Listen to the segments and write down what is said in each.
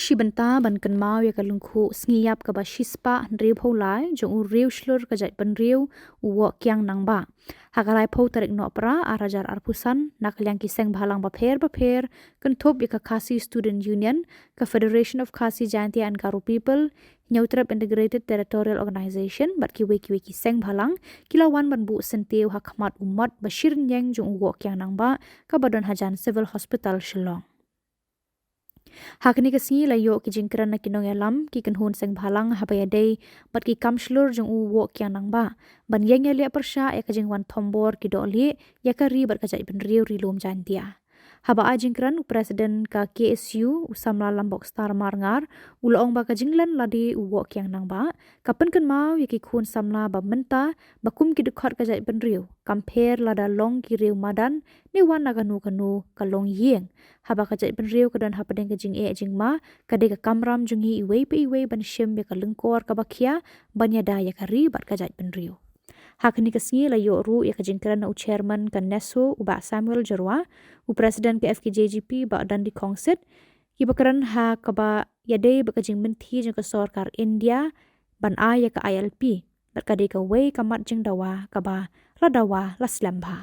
shi benta ban kan mau ya kalungkhu sngiap ka ba shispa riu pholai jong riu shlur ka jai ban riu uwo kyang nang ba hakalai pho tarik no pra arajar arpusan naklyang ki seng bhalang ba pher kan thop ya ka Khasi Student Union ka Federation of Khasi Jaintia and Garo People Nyautrap Integrated Territorial Organization bat ki weki seng bhalang kilawan ban bu senteu hakmat umat bashir nyeng jong uwo kyang nang ba ka Badon Hajan Civil Hospital Shillong Hakni kasngi layo ki jingkran na kinong yalam ki kanhun seng bhalang habaya day bat ki kamshlur jong uwo kyang nang ba ban yang ya lia persha ya ka jingwan thombor ki doli ya ka ri bat ka jai ban riu rilom jantia haba a jingkran presiden ka KSU usamla lambok star marngar ulong ba ka jinglan ladi uwo kyang nang ba kapan kan mau ya ki khun samla ba menta bakum ki dukhat ka jai ban riu compare lada long ki riu madan ni wan na kanu kalong yeng haba ka jai ban riu ka dan hapadeng ka jing jingma ka de ka kamram jungi iwei pe iwei ban shem be ka lengkor ka bakhia banya da ya ka ri bat ka jai ban riu hakni kasngi la yo ru ya ka jingkran na chairman kan neso uba Samuel Jarwa u president ka FKJGP ba dandi kongset ki bakaran ha ka ba ya de ba ka jing menti jing ka sarkar India ban a ya ka ILP bat ka de ka wei ka mat jing dawa ka ba la dawa la slamba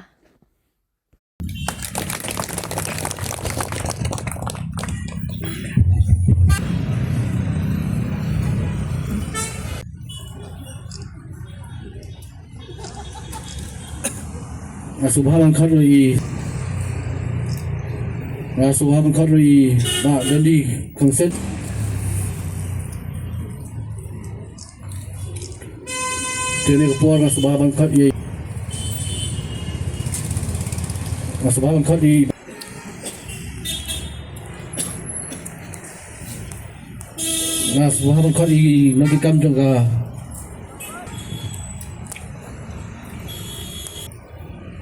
Subhaban Kadri Subhaban Kadri ba dandi konsep Tene por Subhaban Kadri Subhaban Kadri Subhaban Kadri lagi kam juga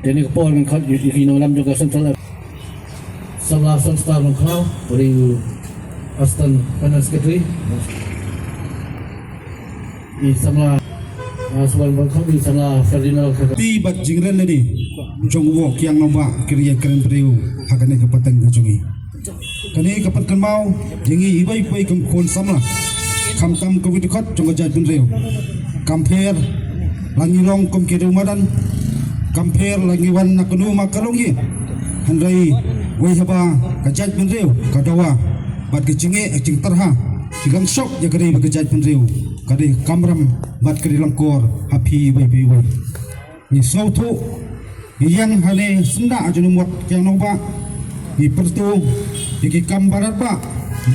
Ini kepol kan kat di nolam juga sentral sebelah senstar mengkau beri astan kanan sekretari di sebelah sebelah mengkau di sebelah Ferdinand ti bat jingren ledi jongwo kyang nomba kriya keren priu hakane kapatang gajungi kani kapatan mau jingi ibai pai kam khon samla kham tam ko vidikot jong jat bin riu compare langirong kom kiru madan compare lagi wan nakunu makalongi handai wei haba kajat penriu kadawa bat kecing terha tigang sok ya kari kajat penriu kari kamram bat kari langkor happy wei ni sautu yang hale senda junumot yang nomba ni pertu di kambarat ba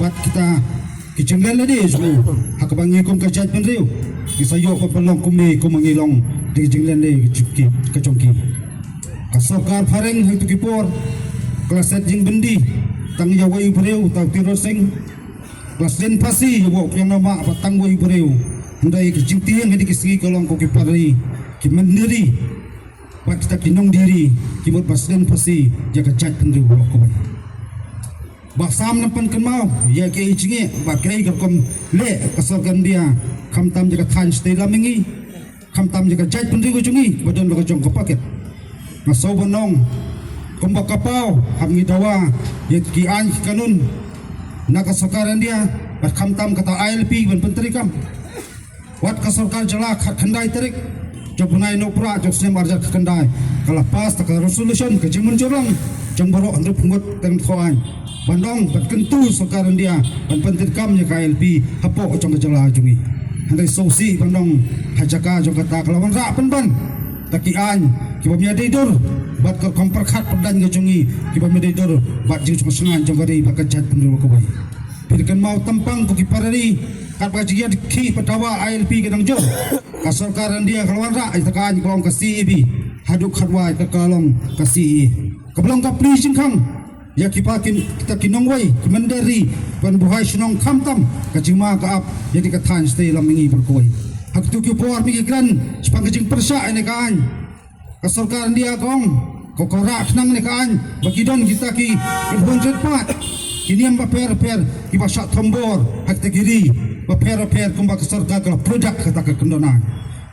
bat kita kicenggal ladi semua hakabangi kum kajat penriu kisayo papalong kumi kumangilong di jinglen ni kecongki kasokar fareng hang tukipor klaset jing bendi tang yawai breu tau tiro sing klasen pasi yabo yang nama apa tang wai breu ndai kecing tiang hedi kisgi kolong ko kipari ki mandiri pat kita kinong diri kimot klasen pasi jaga chat pendeu ko basam nampan kenmau ya ke ichinge ba kai kom le kasokan dia kamtam jaga than stay lamingi kamtam jaga chat pendeu ko jungi badon lo jong ko paket maso bonong kumbak kapau hamgi dawa yet ki an kanun nakasakaran dia bat kamtam kata ILP ban penteri kam wat kasarkar jala khandai tarik jobunai nopra josem arjar khandai kala pas tak resolution ke jimun jorong jongboro andru pungut teng khoan bandong bat kentu sakaran dia ban penteri kam ya ILP hapo jong jala jungi handai sosi bandong hajaka jong kata kalawan ra ban takian kibamnya didur bat ko komperkhat pedan gajungi kibamnya didur bat jing sengan jongari bakajat pendul ko bai pirkan mau tampang ko kiparari kat bajiya ki patawa ILP gedang jo kasarkaran dia keluar ra takan kolong kasi ibi haduk khadwa ka kalong kasi keblong ka plising kang ya kipakin kita kinongwai kemandari ban buhai sinong kamtam kajima ka ap jadi ka than stay lamingi berkoi hak tu ki por mi gran sepang kajing persa ini kan kasarkaran dia kong kokorak nang ni kan bagidon kita ki 104 kini am per ki basak tombor hak tegiri per kumba kasarkar kalau produk kata ke kendona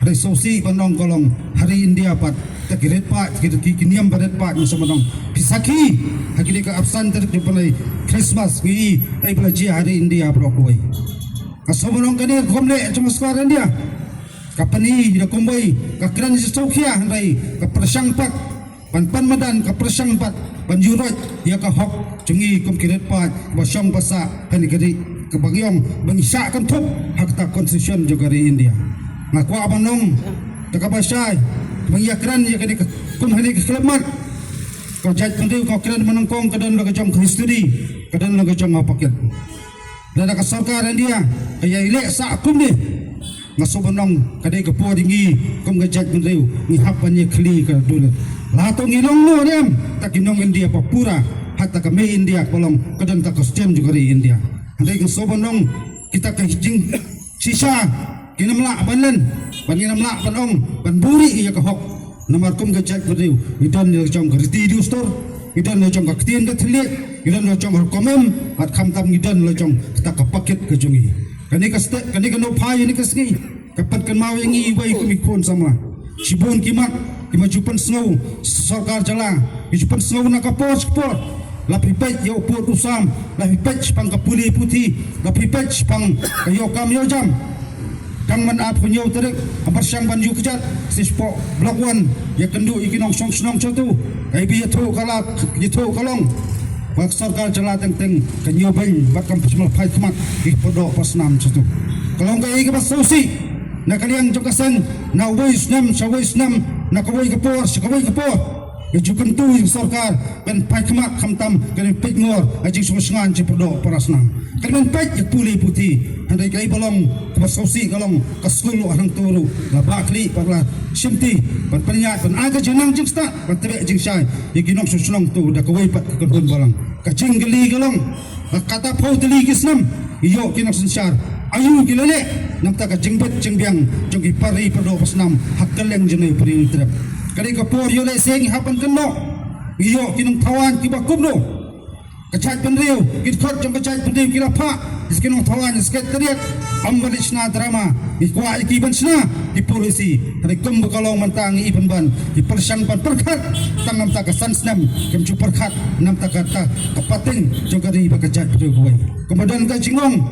resolusi panong kolong hari India pat takiret pat kiniam baret pat musamanong pisaki hakini ka absan ter jupanai Christmas wi ai belaji hari India brokoi kasamanong kanir komle cuma sekarang dia kapani da kumboi ka kran sokya handai ka persang pat pan madan ka persang pat panjurot ya ka hok jungi kum kiret pat basong pasa hani gari ke bagyong bangsa kan thop hak ta konstitusi juga di India ngaku abanong takabasay mangyakran ya kani kum hani ke kelamat kau jat pendu kau kran menengkong kadan laga jong history kadan laga jong apaket dan ka sarkar India kaya ile sa kum ni ngasobanong kadai ke po dingi kum gajat pendu ni hapanye kli ka dulu latong ilong no nem takinong India papura hatta ka me India kolong kadan ta kostem juga di India andai ke sobanong kita ka hijing sisa kinamla banlen paninamla panong panburi iya ka hok namar kum ka jat beriu idan yo jong kriti di store idan yo jong ka tien ka thli idan yo jong komem at kham tam idan lo jong ta ka paket ka jungi kani ka no phai ni ka sngi kapat kan mau yangi wai ku mikon sama sibon kimat kimajupan snow sarkar jala kimajupan snow na ka pos lapipet yo put usam lapipet pang kapuli putih lapipet pang kayo kam yo jam kang man ap kunyo terek apar sang banju kejat sispo blok 1 ya kendu ikinong song snong chatu kai bi yatho kala yatho kalong bak sarkar jala teng kanyo bain bakam pasmal phai khmat ki podo pasnam chatu kalong kai ke basosi na kaliang jokasan na wais nam sawais nam na kawai kapor sakawai kapor Kejukan tu yang sarkar kan pai khmat khamtam kan pek ngor ajing sumasngan ci podo parasnam kan pek ya puli putih andai kai balong kasosi kalong kasulu arang turu la bakli parla simti pan panyat pan aga jenang jing sta pan tebe jing sai ikinong susnong tu da kawai pat kan balang kacing geli kalong kata pau teli kisnam iyo kinong sensar ayu gilale namta ka jingbet jingbiang jongi pari podo pasnam hakkaleng jenai puri trap kali kapor yo le seng hapan keno iyo kinong tawan kiba kubno kachat penriu kitkhot jong kachat penriu kila pha iskinong tawan isket kariat ambalishna drama ikwa ikiban sna di polisi hari kum kalong mantang iban ban di persang pan perkhat tangam ta kasan snam kem chu perkhat nam ta kata kapating jong kari bakajat penriu kuai kemudian ka jingong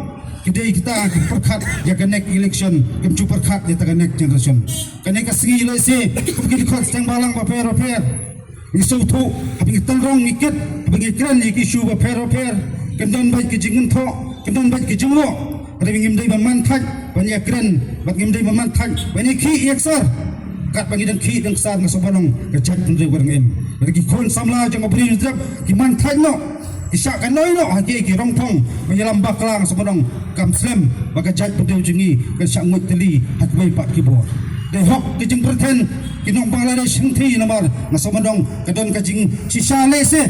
kidai kita perkhat ya kanek election kem perkhat di kanek generation kanek singi le se kukid khot sang balang ba per isu tu habing talrong ikit habing ikran ikisu ba per kendon bai ki jingun tho kendon bai ki jinglo habing imdai ba man thaj banyak kran bak imdai ba man thaj banyak ki eksar kat bagi dan ki dan sar ngasobanong kejat pendri warngem bagi kon samla jang abri drap ki man thaj no isyak kan noi no haki ki rongpong menyelam baklang sebenong kam slam baka jat pedeu jingi kan sangut teli hatwai pat kibor de hok ki jing perten kinong bangladesh singthi namar nasobenong kadon ka jing sisa lese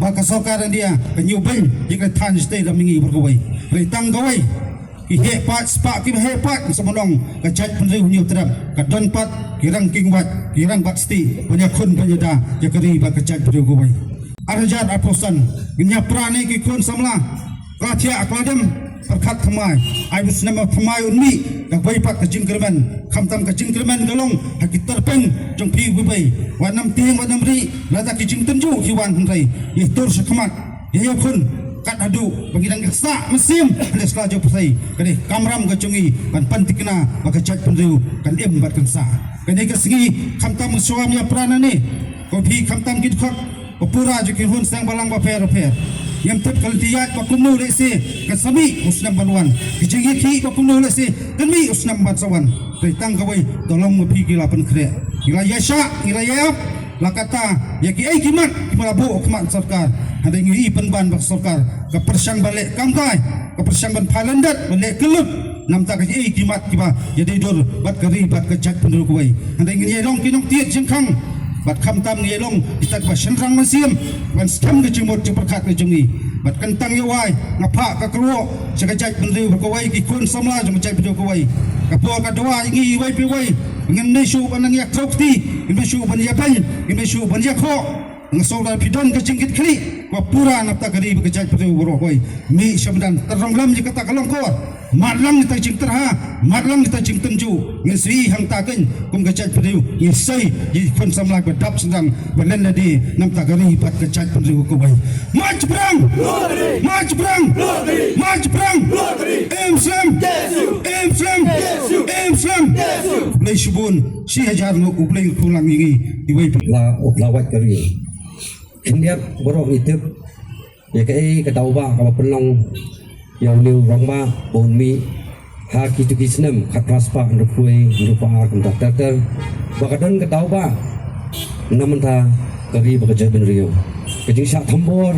baka sarkar dia penyubeng jika tan stay la mingi bergawai retang gawai ki he pat spa ki he pat sebenong ka jat pendeu nyu terap kadon pat kirang kingwat kirang bat sti banyak kun penyeda jakari baka jat pedeu gawai Arjat aposan ginya prane ki kun samla katia akladem perkhat thamai ai bus nama thamai unmi ka bai pat ka jingkerman khamtam ka jingkerman galong haki terpeng jong pi bubai wanam tiang wanam ri lada ki jing tenju ki wan hnrai ye tur sakhamat ye kun kat adu bagi dang sa mesim les la jo pasai kani kamram ka chungi pan pantikna baka chat penriu kan em bat kan sa kani ka singi khamtam suam ya pranane ko pi khamtam kit khot Pura jukin hun sang balang ba per yang tep kal tiat ba kumnu le se ka sami usnam banwan kijingi ki ba kumnu le se kan mi usnam ban sawan tai tang kawai tolong mo pi kila pen kre ila yasha ila ya lakata ya ki ai kimat kimalabu ukmat sarkar ada ngi pen ban ba sarkar ka persang balik kamkai ka persang ban phalandat balik kelut nam ta ka ai kimat kiba jadi dor bat kari bat kejat pendu kawai ada ngi yong kinong tiat jengkang bat khamtam ngelong itak ba senrang masim ban stam ke jimot perkhat ke jungi bat kentang yawai ngapa ka kro sakajat penriu berkawai ki kun samla jong cai pedo kawai kapo ka doa ingi wai pi wai ngin nesu banang yak trokti ngin nesu ban yabai ngin nesu ban yakho ngasoda pidon ke jingkit kli wa pura napta kari bekejat pedo berkawai mi sabdan teronglam jikata kalongkor matlang kita jing terha matlang kita jing tenju ngesi hang takin kum kejat periu ngisai di pun samlak bedap sedang belen di nam tagari pat kejat periu ko bai maj perang Islam play subun si hajar no play pulang ini di bai lawat kari India borok itu ya kai ketauba kalau penong yang liu rongma bonmi haki tu kisnem katraspa ndukui ndupa kontakter bakadan ketauba namanta kari bekerja ben rio kejing syak thambor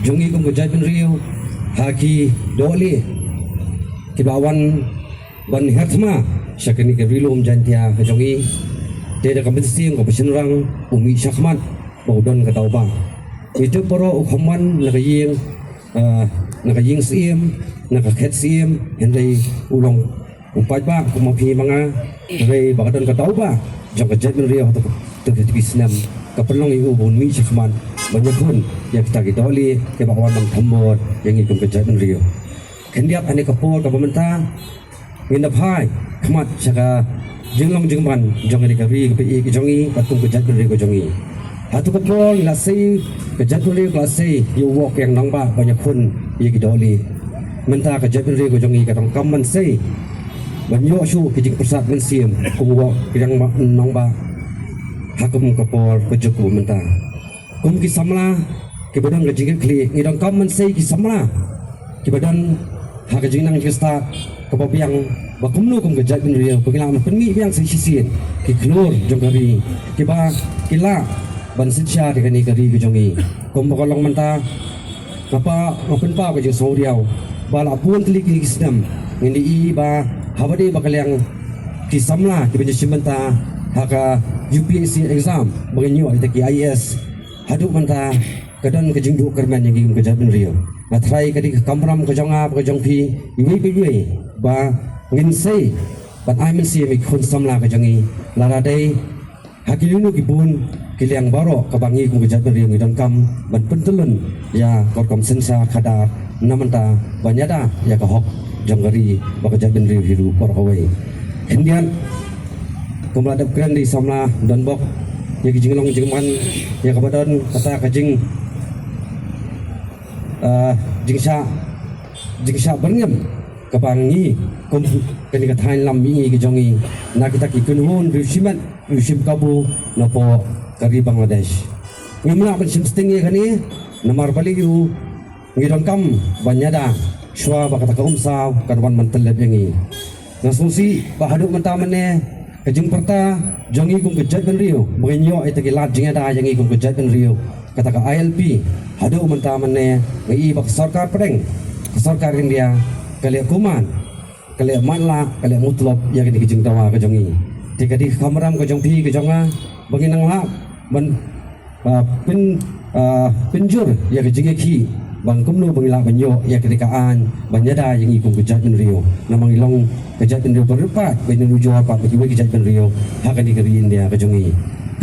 jungi kum kerja ben rio haki doli kibawan ban hertma syakini ke rilum jantia kejongi dia kompetisi kompetisi orang umi syakmat baudon ketauba itu poro ukhaman nakaying siem nakakhet siem henry ulong upai ba kumapi mga henry bakadon ketauba jang kejat ben rio tu kisnem kapelong iu bunmi syakman banyak pun yang kita gidoli ke bakwan bang thambor yang ikum kejat ben rio kendiap ane kapol ka pemerintah nginapai khamat syaka jinglong jingman jong ni kabi ke jongi patung kejat ben rio jongi hatu kapol lasei kejat ben rio lasei you walk yang nangba banyak pun ye gidoli menta kejat ben rio jongi katong kamman sei banyo shu kijing persat men siem kuwa yang nangba hakum kapol pejuku menta kum ki samla ki badan kejing kli ngidong kamman sei ki samla ki badan ha kejing nang kista kepapiang bakumnu kum kejat ben rio pengilang penmi yang sisisin ki klur jongari ki ba kila ban sitcha de kani kari jongi kum bakolong menta apa open pa ke so riau bala pun klik klik sistem ngindi ba habade bakaliang ki samla ki benje simenta haka UPSC exam bagenyo ita ki IS hadu menta kadan ke jingdu kerman yang ngim kejat ben rio matrai kadi kamram ke jonga ke jongpi iwi ba nginsei ban aimen si mi khun samla ke jongi laradai hakilinu ki bun kiliang baro kabangi ku kejat ben rio ngidong kam ban pentelun ya korkom sensa kada namanta banyada ya kahok jonggari bakejat ben rio hiru porkawai kemudian kemuladap keren di samla dan bok ya kijinglong jingman ya kabadon kata kajing jingsha berngem kabangi kum kani kathain lambi ki jongi na kita ki kunhun rushim kabu nopo kari Bangladesh ngimla ban simsting ye kani namar bali yu ngidong kam banyada shwa bakata ka umsaw kadwan manteleb yangi nasusi bahadu mentamane kajing perta jongi kum kejat ben rio benyo ite ki lat jingada yangi kum kejat ben rio kata ka ILP hadu mentamane ngi bak sarkar pedeng sarkar India kale kuman kale manla kale mutlop ya ki kijing tawa ka jongi tikadi kamram ka jongpi ka jonga banginang la ban penjur ya kijing ki bang kumnu bangila banyo ya ketikaan banyada yang ikum kejat ben rio namang ilong kejat ben rio berpat ben nuju apa bagi kejat ben rio hakan dikeri India ka jongi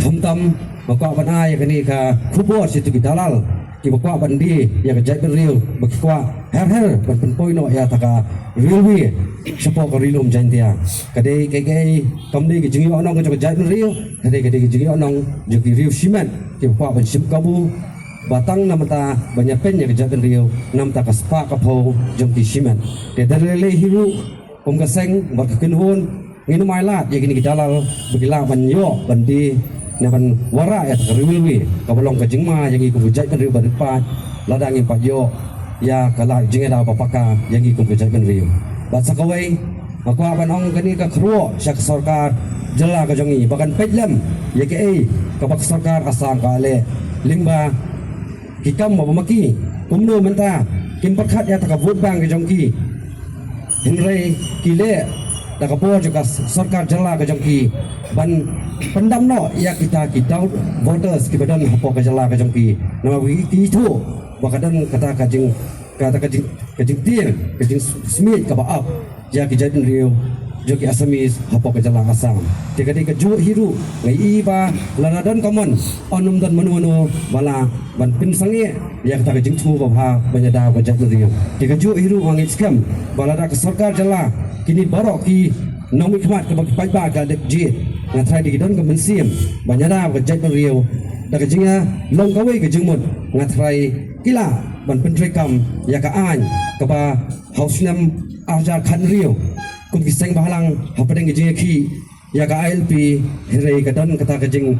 khamtam bakwa ban ai kani ka khubor situ ki dalal ki bakwa bandi ya kejat ben rio bakwa her ban penpoino ya taka railway sepo ka rilum jantia kadai kai kamdi ki jingi onong ka kejat ben rio kadai ki jingi onong joki rio simen ki bakwa ban sim kabu batang namata banyak pen ya kejat ben rio namta ka spa ka pho jomki simen de dalele hiru kum ka seng bak kinhun nginu mailat ya kini ki dalal begila banyo bandi naban wara ya riwi ka bolong ka jingma yang iku kejat ben rio badepat ladang yang pajo ya kala jingeda papaka yang iku kejat ben rio bat sakawai aku abanong kani ka khruo syak sarkar jela ka jongi bakan pejlem ya ke ka bak sarkar asang ka ale limba kikam mau maki kumno menta kim perkhat ya taka vote bang ke jongki hinrei kile taka po juga sarkar jela ke jongki ban pendam no ya kita voters ki badan hapo ke jela ke jongki nama wi itu bakadan kata kajing tier kajing smith ka baap ya ki jadin rio joki Asamis hapok ke jalan Asam. Tiga ju hiru ngai iba laradan common onum dan menu bala ban pin sangi yang tak jing thu ba banyada ba jat riu. Tiga ju hiru wangi scam bala da sarkar jala kini barok ki nomi khmat ke pai ba ka dek jit ngatrai di don ke mensim banyada ba jat riu. Da jinga long kawe ke jingmut ngatrai kila ban pentrekam ya ka an ka ba house nam arja khan riu kum kiseng bahalang hapadeng ke jinga ki ya ka ILP hirai ka don kata ke jing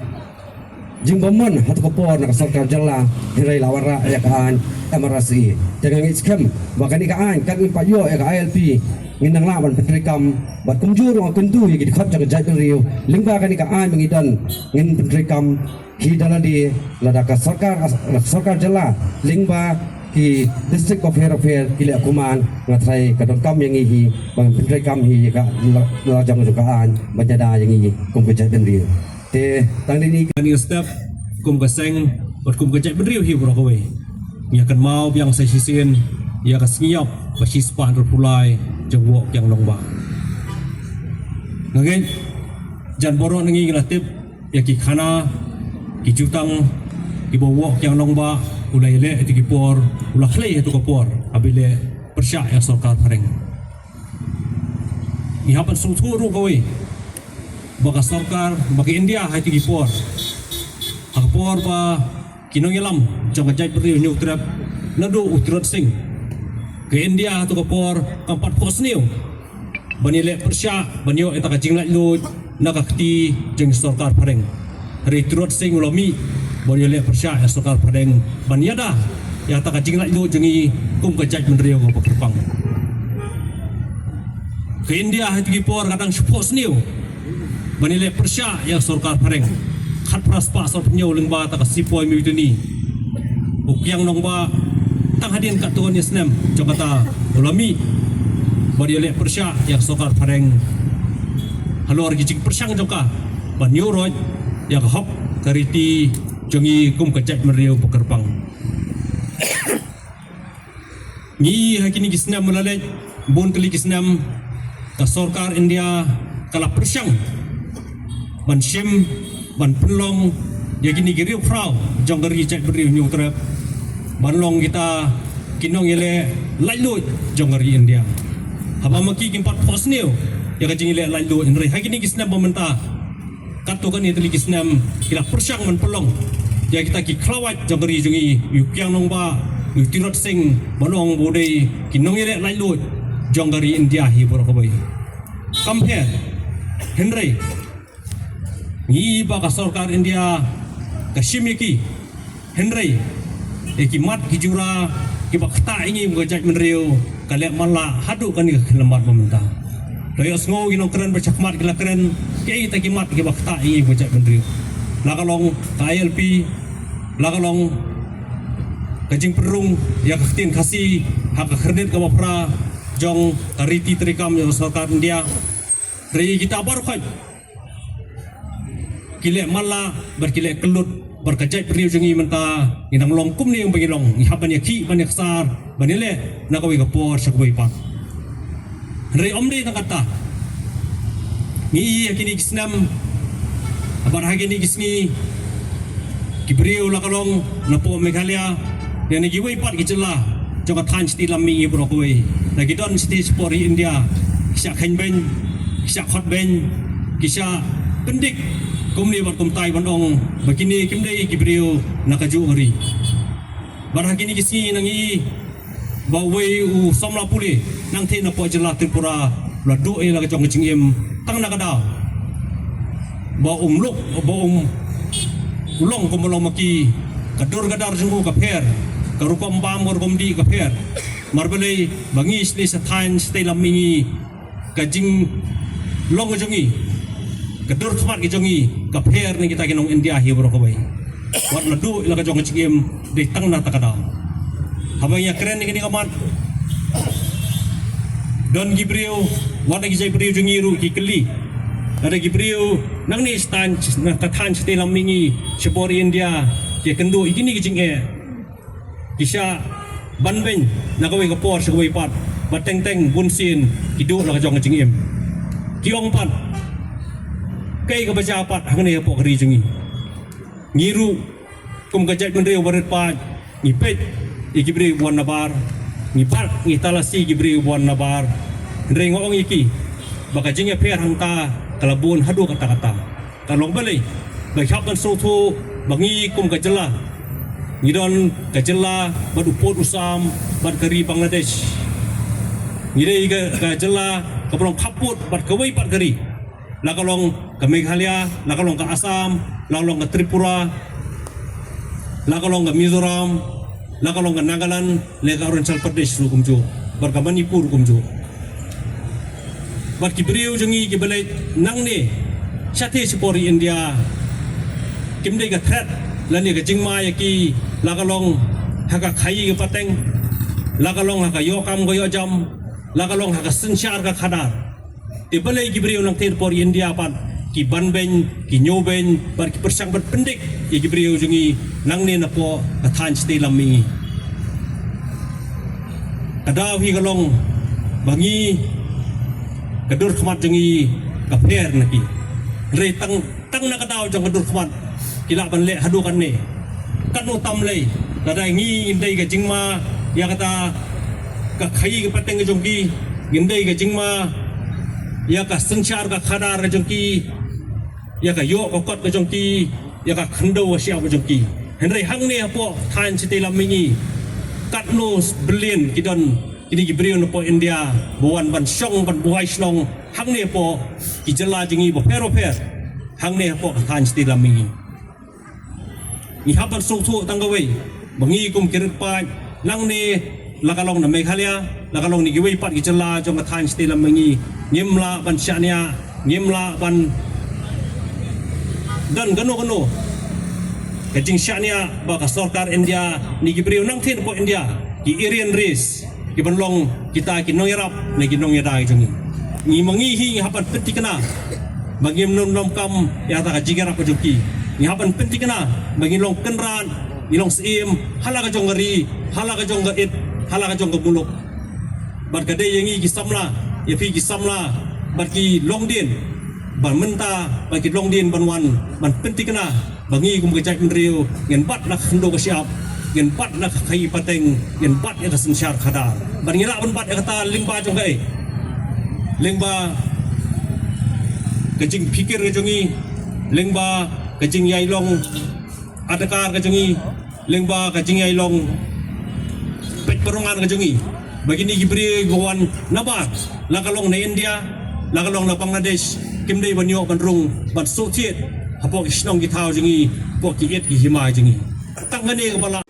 bomon hatu kopor nak sarkar jalla hirai lawara ya ka an MRSI jangan ngitskem bakani ka an kan pa yo ya ka ILP nginang la ban pentrekam bat kumjur wa kentu ya ki khat jaga jat riu lingba kan ka an mengidan ngin pentrekam ki dala di ladaka sarkar jala lingba ki district of Herofair ki le kuman ngatrai kadon kam yang hi bang pentrai kam hi ka la jang jukaan banyada yang hi kum ke jat riu te tang ni Kani step kum kaseng bat kum ke jat riu hi bro kowe ya kan mau yang saya sisin ya ka sniap ba sispan pulai jawok yang nongba ngagen jan boro ngi ngatip ya ki khana ki jutang ki bawok yang nongba ulai le ti ki por ulah khlei tu ko por abile persya ya sarkar pareng ni hapan sungtu ru kowe baka sarkar baka India hai ti ki por akpor ba kinong ilam jang jai beri nyu trap nadu utrot sing ke India tu ko por kampat posniu bani le persya banyo eta ka jinglat lu nakakti jeng sarkar pareng hari turut sing ulomi boleh lihat persya ya sarkar pareng banyada ya tak jinglat lu jengi kum kejat menrio ko pekerpang ke India hati por kadang support new bani lihat persya ya sarkar pareng khat praspa sor penyo lengba tak sipoi mi ni ukyang nongba tang hadin kat tuan Islam Jakarta ulomi boleh lihat persya ya sarkar pareng halor gijing persyang joka banyo roy ya hop kariti jongi kum kejat meriau pekerpang ni hakini kisnam melalai bon kali kisnam ka sarkar India kala persyang ban shim ban pelong ya kini giriu frau jong gari chat meriau nyung terap ban long kita kinong ile lailut jong gari India haba maki kimpat posneu ya kajing ile lailut indri hakini kisnam pemerintah katukan itu lagi senam kila persyang menpelong ya kita ki klawat jagari jungi yukyang nongba yutirot sing banong bodai kinong ile lailut jangari India hi borokobai compare Henry ni ba ka sarkar India ka shimiki Henry eki mat kijura ki bakta ingi mgajat menriu kalek mala hadu kan ke lembat pemerintah Doyos ngau ino keren bercakmat gila keren kei takimat ke bakta ingi bocak menteri lakalong ILP lakalong kajing perung ya kaktin kasih hak kredit ke bapra jong kariti terikam yang sarkar India dari kita baru kai kile mala berkile kelut berkajai periu jengi menta inang longkum ni yang bangilong ihaban ya ki banyak sar banile nakawi kapor sakoi pat Dari omri tak kata, ni kini kisnam, abar hari ni kisni, kibriu lakalong, napo Meghalaya, yang ni giwai pat kicelah, jangan tan seti lami berokoi, lagi don seti spori India, kisah kainben, kisah khotben, kisah pendik, kumni berkumtai bandong, begini kimdei kibriu nakaju hari, bar hari ni kisni nangi. Bawai u somla puli nang te na po jela Tripura la do e la jong jingim tang na kada ba luk ba ulong ko molong maki kadur gadar jungu ka pher ka rukom bam gor gomdi ka pher marbelei bangi sli sa thain stay lamingi ka jing long jongi kadur khmat ki jongi ka pher ni kita kinong India hi bro ko bai wat la do la jong jingim de tang na takada habang ya keren ni kamat don gibriu wada gijai briu jungiru ki keli ada gibriu nang ni stan na tatan stelam mingi sepori India ke kendo ikini gijing e kisha banben na kawai kapor sa kawai pat bateng teng bunsin kido la jong jing em kiong pat kai ka baca pat hangne po kri jungi ngiru kum gajat bendri warit pa ngipet ikibri buan nabar ngipat ngitalasi gibri buan nabar ndre ngong iki baka jinge per hangta kalabun hadu kata-kata talong balai bahapan sotu bangi kum gajala ngidon gajala badupot usam bad kari Bangladesh ngidai gajala kaprong kaput bad kawai pat kari lakalong ke Meghalaya, lakalong ke Assam, lakalong ke Tripura, lakalong ke Mizoram, lakalong ke Nagaland, lega Arunachal Pradesh kumjo, barka Manipur kumjo. Bar kibriu jungi kibalai nang ne, syati sepori India, kimdai ke threat, lani ke jingma yaki, lakalong haka khai ke pateng, lakalong haka yokam ke yojam, lakalong haka sensyar ke khadar. Ibalai kibriu nang ter por India pan ki banben ki nyoben bar ki persang berpendik ki kibriu jungi nang ne na po kathan sti lammi kadaw hi galong bangi kadur khmat jungi kaper naki re tang na kadaw jong kadur khmat kila ban le hadu kan ne kanu tam le dadai ngi indai ga jingma ya kata ka khai ke pateng jongki indai ga jingma ya ka sensyar ka khadar ka jongki ya ka yo ka kot ka jongki ya ka khando wa sia ka jongki henry hang ne po than siti lamingi katnos billion kidon kini gibrion po India buan ban song ban buai slong hang ne po ki jela jingi bo pero per hang ne po than siti lamingi ni haban so thu tanggawe bangi kum kirit pa nang ne lakalong na Meghalaya lakalong ni giwei pat gijala jong kathan siti lamingi ngimla ban syania ngimla ban dan gano kajing syania ba ka sarkar India ni gibriu nang thin po India ki Irian Ris ki banlong kita ki nongyarap ni ki nongyada jongi ni mangihi hapan pentikna bagi nom kam ya ta ka jigarap joki ni hapan pentikna bagi long kenran ni long sim halaka jong ngari halaka jong gaid halaka jong buluk bar kadai yangi ki samla ya pi ki samla bagi longdin ban menta bagi longdin banwan ban pentikna bangi kum kejai mendriu ngen bat nak hendo ka siap ngen bat nak khai pateng ngen bat ya sensyar khadar ban ngira ban bat ya kata lingba jong gai lingba kejing pikir ke jongi lingba kejing yai long adakar ke jongi lingba kejing yai long pet perongan ke jongi begini gibri gowan nabat lakalong na India lakalong na Bangladesh kimdai banyo banrung ban sotiet hapok isnong gitaw jingi pok kiet gi hima jingi tangane ka bala